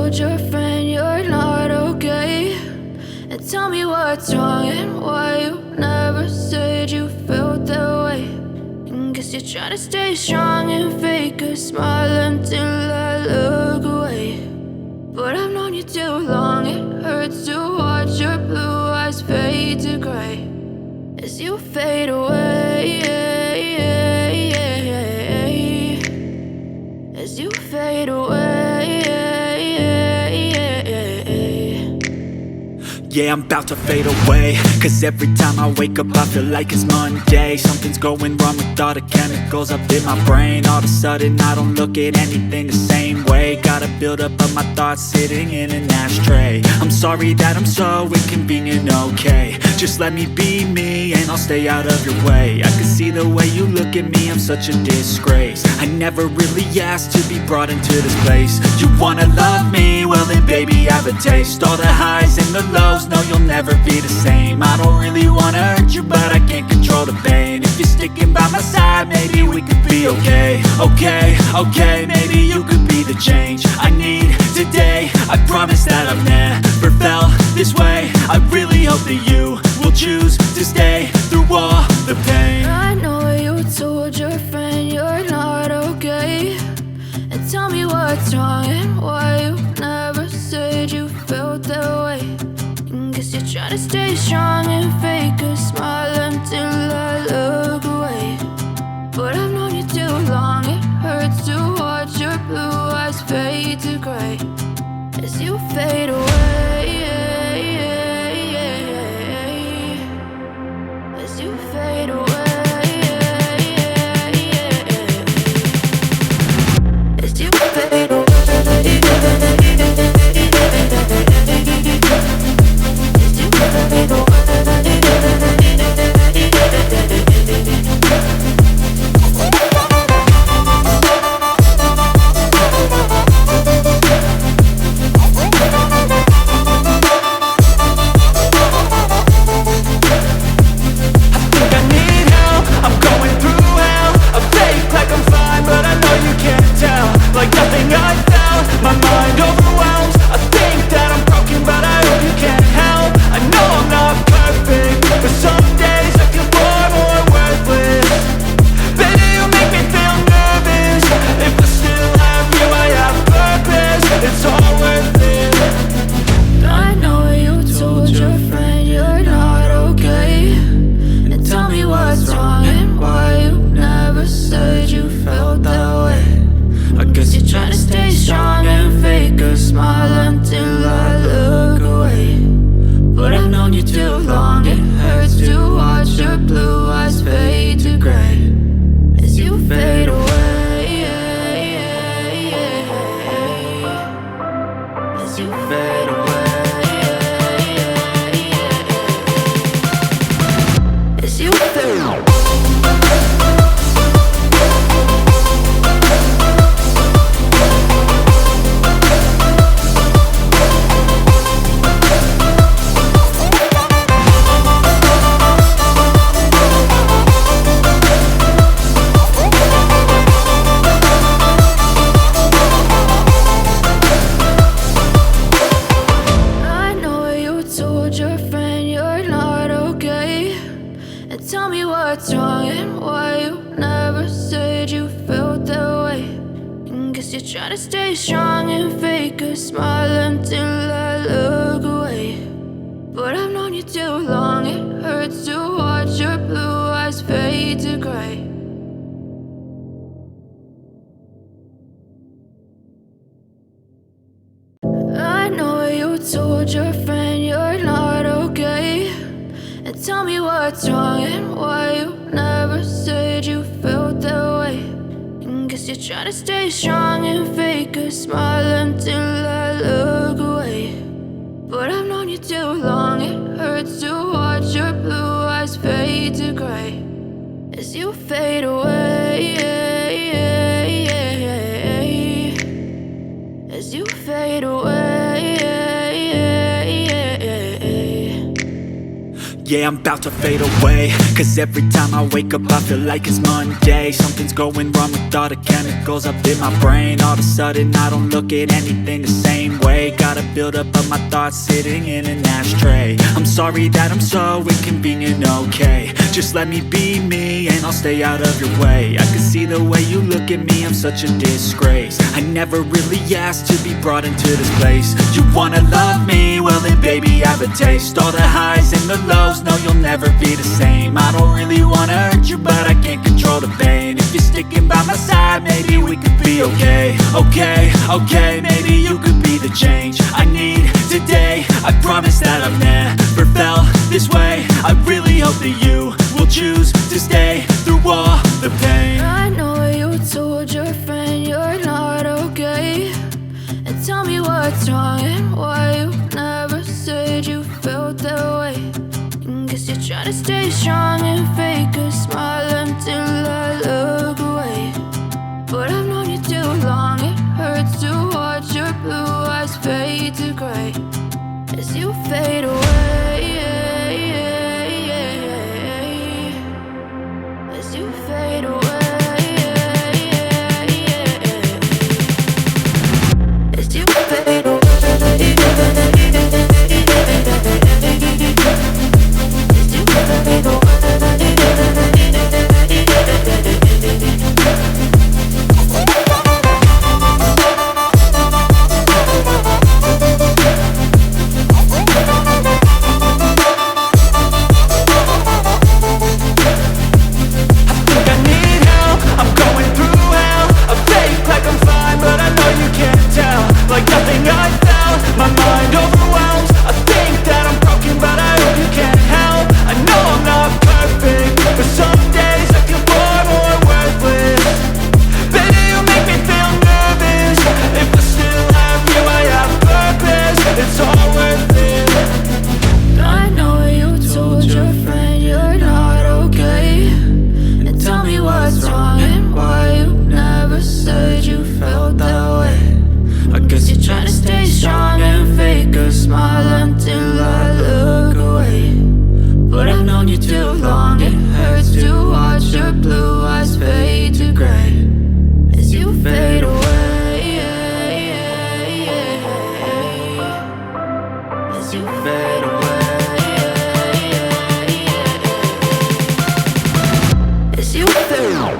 told your friend you're not okay? And tell me what's wrong and why you never said you felt that way. And guess you're trying to stay strong and fake a smile until I look away. But I've known you too long, it hurts to watch your blue eyes fade to gray as you fade away, as you fade away. Yeah, I'm about to fade away, cause every time I wake up I feel like it's Monday. Something's going wrong with all the chemicals up in my brain. All of a sudden I don't look at anything the same way. Got a buildup of my thoughts sitting in an ashtray. I'm sorry that I'm so inconvenient, okay? Just let me be me and I'll stay out of your way. I can see the way you look at me, I'm such a disgrace. I never really asked to be brought into this place. You wanna love me? Well then baby, have a taste. All the highs and the lows, no, you'll never be the same. I don't really wanna hurt you, but I can't control the pain. If you're sticking by my side, maybe we could be okay. Okay, maybe you could be the change I need today. I promise that I've never felt this way. I really hope that you will choose to stay through all the pain. I know you told your friend you're not okay. And tell me what's wrong and why you never said you felt that way. Guess you're trying to stay strong and fake a smile until I look away. But I've known you too long, it hurts to watch your blue eyes fade to gray as you fade away, as you fade away, as you fade away. I know you told your friend you're not okay. And tell me what's wrong and why you never said you felt that way. And guess you're trying to stay strong and fake a smile until I look away. But I've known you too long, it hurts to watch your blue eyes fade to gray as you fade away, as you fade away. Yeah, I'm about to fade away, cause every time I wake up I feel like it's Monday. Something's going wrong with all the chemicals up in my brain. All of a sudden I don't look at anything the same way. Got a buildup of my thoughts sitting in an ashtray. I'm sorry that I'm so inconvenient, okay. Just let me be me and I'll stay out of your way. I can see the way you look at me, I'm such a disgrace. I never really asked to be brought into this place. You wanna love me? Well then baby I have a taste. All the highs and the lows, no you'll never be the same. I don't really wanna hurt you but I can't control the pain. If you're sticking by my side, maybe we could be okay. Okay, maybe you could be the change I need today. I promise that I've never felt this way. I really hope that you will choose to stay through all the pain. I know you told your friend you're not okay, and tell me what's wrong and why you never said you felt that way. Guess you're trying to stay strong and fake a smile until I look away. But I've known you too long, it hurts to watch your blue eyes fade to gray as you fade away. As you fade away. As you fade away. As you fade away.